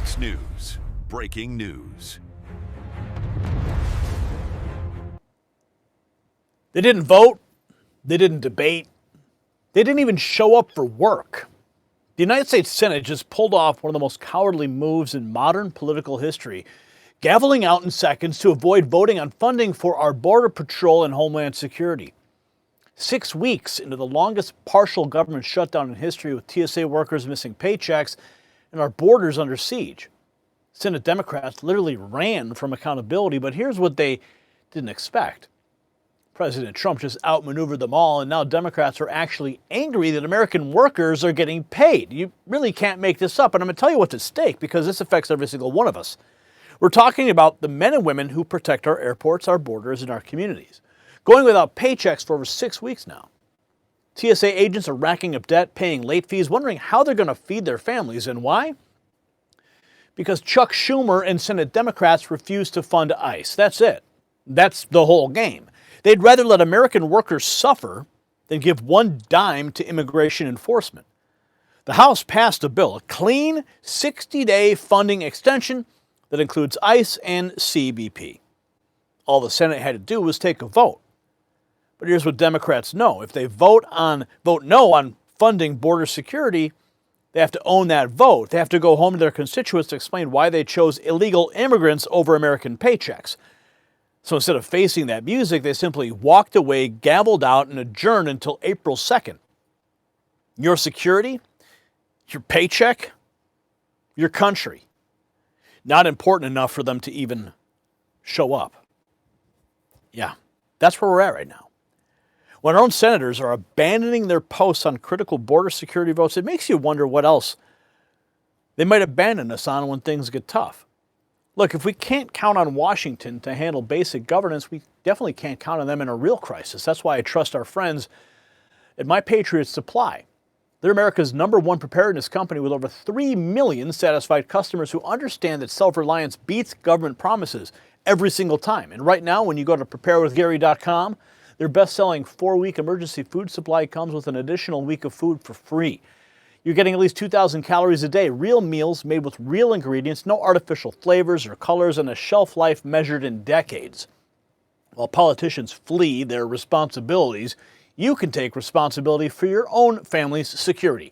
Fox News. Breaking news. They didn't vote. They didn't debate. They didn't even show up for work. The United States Senate just pulled off one of the most cowardly moves in modern political history, gaveling out in seconds to avoid voting on funding for our Border Patrol and Homeland Security. 6 weeks into the longest partial government shutdown in history, with TSA workers missing paychecks and our borders under siege. Senate Democrats literally ran from accountability, but here's what they didn't expect. President Trump just outmaneuvered them all, and now Democrats are actually angry that American workers are getting paid. You really can't make this up, and I'm going to tell you what's at stake, because this affects every single one of us. We're talking about the men and women who protect our airports, our borders, and our communities, going without paychecks for over 6 weeks now. TSA agents are racking up debt, paying late fees, wondering how they're going to feed their families, and why? Because Chuck Schumer and Senate Democrats refuse to fund ICE. That's it. That's the whole game. They'd rather let American workers suffer than give one dime to immigration enforcement. The House passed a bill, a clean 60-day funding extension that includes ICE and CBP. All the Senate had to do was take a vote. But here's what Democrats know. If they vote no on funding border security, they have to own that vote. They have to go home to their constituents to explain why they chose illegal immigrants over American paychecks. So instead of facing that music, they simply walked away, gavelled out, and adjourned until April 2nd. Your security, your paycheck, your country. Not important enough for them to even show up. Yeah, that's where we're at right now. When our own senators are abandoning their posts on critical border security votes, it makes you wonder what else they might abandon us on when things get tough. Look, if we can't count on Washington to handle basic governance, we definitely can't count on them in a real crisis. That's why I trust our friends at My Patriot Supply. They're America's #1 preparedness company with over 3 million satisfied customers who understand that self-reliance beats government promises every single time. And right now, when you go to preparewithgary.com, their best-selling 4-week emergency food supply comes with an additional week of food for free. You're getting at least 2,000 calories a day, real meals made with real ingredients, no artificial flavors or colors, and a shelf life measured in decades. While politicians flee their responsibilities, you can take responsibility for your own family's security.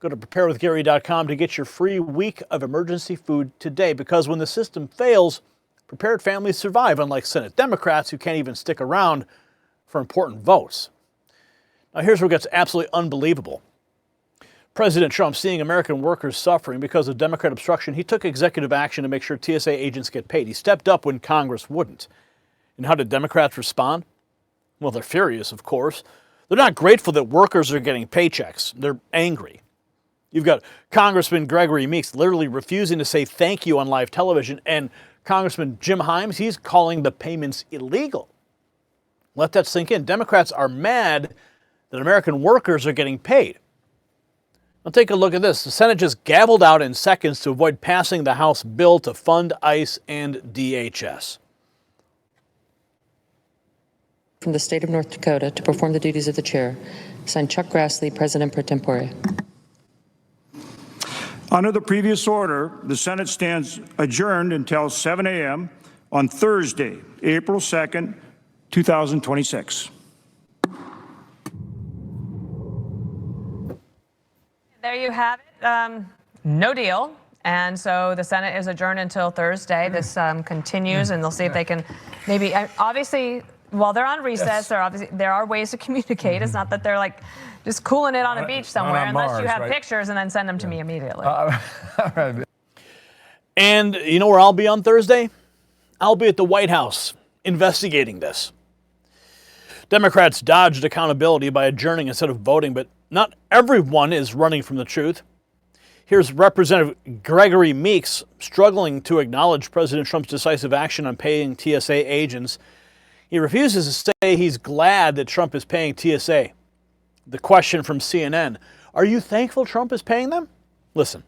Go to preparewithgary.com to get your free week of emergency food today, because when the system fails, prepared families survive, unlike Senate Democrats who can't even stick around for important votes. Now here's where it gets absolutely unbelievable. President Trump, seeing American workers suffering because of Democrat obstruction, he took executive action to make sure TSA agents get paid. He stepped up when Congress wouldn't. And how did Democrats respond? Well, they're furious, of course. They're not grateful that workers are getting paychecks. They're angry. You've got Congressman Gregory Meeks literally refusing to say thank you on live television, and Congressman Jim Himes, he's calling the payments illegal. Let that sink in. Democrats are mad that American workers are getting paid. Now take a look at this. The Senate just gavelled out in seconds to avoid passing the House bill to fund ICE and DHS. From the state of North Dakota to perform the duties of the chair, signed Chuck Grassley, President pro tempore. Under the previous order, the Senate stands adjourned until 7 a.m. on Thursday, April 2nd, 2026. There you have it. No deal. And so the Senate is adjourned until Thursday. This continues, and they'll see if they can maybe, obviously, while they're on recess, there are ways to communicate. It's not that they're like just cooling it on a beach somewhere, unless you have pictures and then send them to me immediately. And you know where I'll be on Thursday? I'll be at the White House investigating this. Democrats dodged accountability by adjourning instead of voting, but not everyone is running from the truth. Here's Representative Gregory Meeks struggling to acknowledge President Trump's decisive action on paying TSA agents. He refuses to say he's glad that Trump is paying TSA. The question from CNN, are you thankful Trump is paying them? Listen.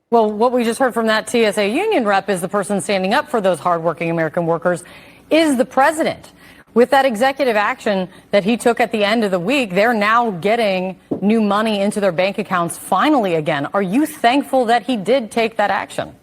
Well, what we just heard from that TSA union rep is the person standing up for those hardworking American workers is the president. with that executive action that he took at the end of the week, they're now getting new money into their bank accounts finally again. Are you thankful that he did take that action?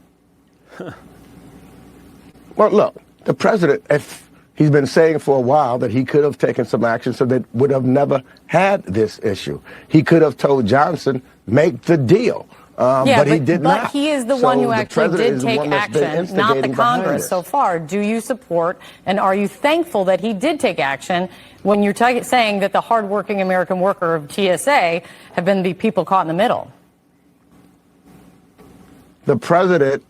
Well, look, the president, if he's been saying for a while that he could have taken some action so that would have never had this issue. He could have told Johnson, make the deal. But he did not. But he is the one who actually did take action, not the Congress so far. Do you support and are you thankful that he did take action when you're saying that the hardworking American worker of TSA have been the people caught in the middle? The president,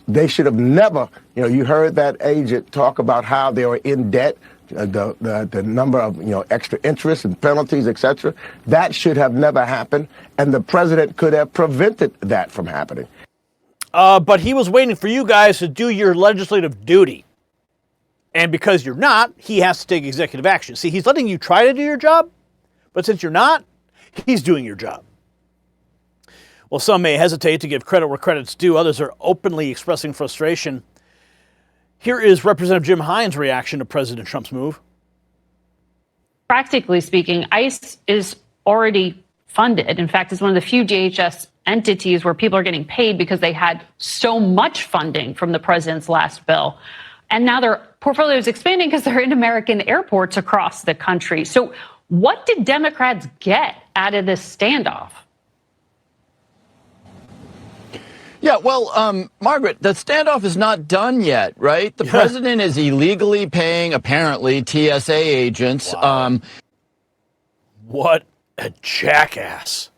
they should have never, you heard that agent talk about how they were in debt, the number of, extra interest and penalties, et cetera. That should have never happened. And the president could have prevented that from happening. But he was waiting for you guys to do your legislative duty. And because you're not, he has to take executive action. See, he's letting you try to do your job, but since you're not, he's doing your job. Well, some may hesitate to give credit where credit's due. Others are openly expressing frustration. Here is Representative Jim Hines' reaction to President Trump's move. Practically speaking, ICE is already funded. In fact, it's one of the few DHS entities where people are getting paid because they had so much funding from the president's last bill. And now their portfolio is expanding because they're in American airports across the country. So what did Democrats get out of this standoff? Yeah, well, Margaret, the standoff is not done yet, right? The president is illegally paying, apparently, TSA agents. Wow. What a jackass.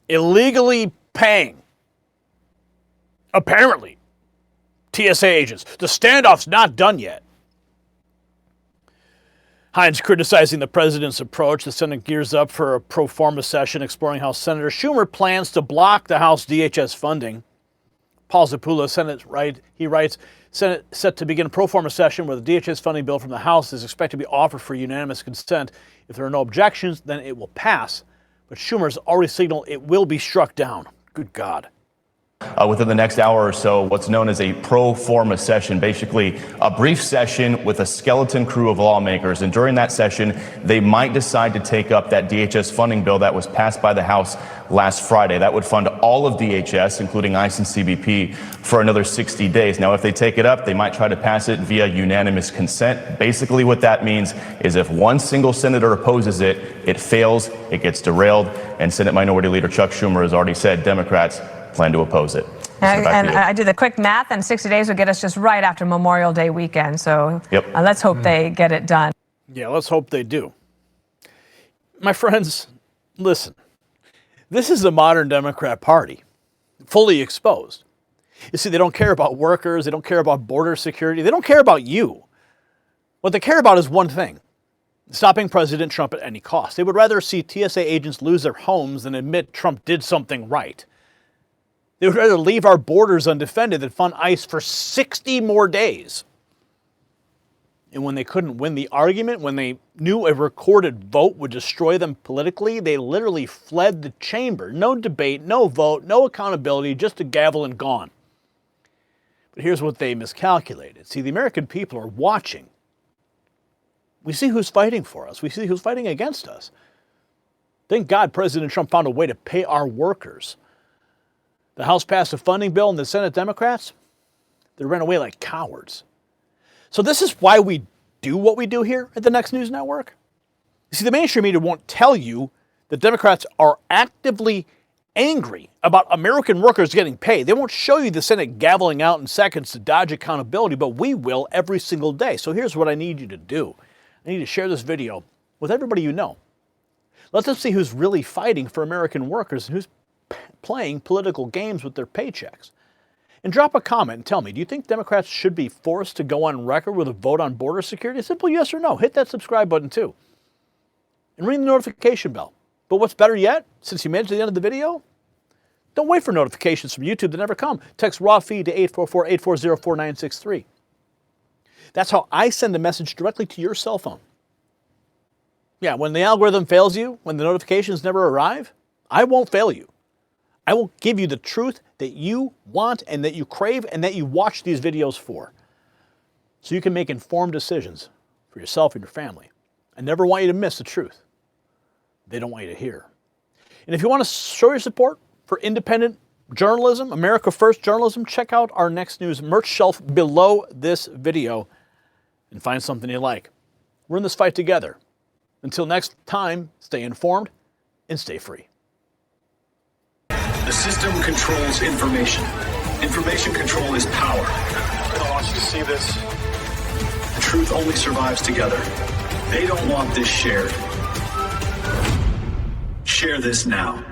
Illegally paying, apparently, TSA agents. The standoff's not done yet. Hines criticizing the president's approach. The Senate gears up for a pro forma session exploring how Senator Schumer plans to block the House DHS funding. Paul Zapula, he writes, Senate set to begin a pro forma session where the DHS funding bill from the House is expected to be offered for unanimous consent. If there are no objections, then it will pass. But Schumer's already signaled it will be struck down. Good God. Within the next hour or so, what's known as a pro forma session, basically a brief session with a skeleton crew of lawmakers. And during that session, they might decide to take up that DHS funding bill that was passed by the House last Friday. That would fund all of DHS, including ICE and CBP, for another 60 days. Now, if they take it up, they might try to pass it via unanimous consent. Basically, what that means is if one single senator opposes it, it fails, it gets derailed. And Senate Minority Leader Chuck Schumer has already said Democrats plan to oppose it. And I did the quick math, and 60 days would get us just right after Memorial Day weekend. So let's hope they get it done. Yeah, let's hope they do. My friends, listen. This is the modern Democrat Party, fully exposed. You see, they don't care about workers. They don't care about border security. They don't care about you. What they care about is one thing: stopping President Trump at any cost. They would rather see TSA agents lose their homes than admit Trump did something right. They would rather leave our borders undefended than fund ICE for 60 more days. And when they couldn't win the argument, when they knew a recorded vote would destroy them politically, they literally fled the chamber. No debate, no vote, no accountability, just a gavel and gone. But here's what they miscalculated. See, the American people are watching. We see who's fighting for us. We see who's fighting against us. Thank God President Trump found a way to pay our workers. The House passed a funding bill, and the Senate Democrats, they ran away like cowards. So this is why we do what we do here at the Next News Network. You see, the mainstream media won't tell you that Democrats are actively angry about American workers getting paid. They won't show you the Senate gaveling out in seconds to dodge accountability, but we will every single day. So here's what I need you to do. I need to share this video with everybody you know. Let them see who's really fighting for American workers and who's playing political games with their paychecks. And drop a comment and tell me, do you think Democrats should be forced to go on record with a vote on border security? A simple yes or no. Hit that subscribe button too. And ring the notification bell. But what's better yet, since you made it to the end of the video, don't wait for notifications from YouTube that never come. Text raw feed to 844-840-4963. That's how I send a message directly to your cell phone. Yeah, when the algorithm fails you, when the notifications never arrive, I won't fail you. I will give you the truth that you want and that you crave and that you watch these videos for, so you can make informed decisions for yourself and your family. I never want you to miss the truth they don't want you to hear. And if you want to show your support for independent journalism, America First journalism, check out our Next News merch shelf below this video and find something you like. We're in this fight together. Until next time, stay informed and stay free. The system controls information. Information control is power. I want you to see this. The truth only survives together. They don't want this shared. Share this now.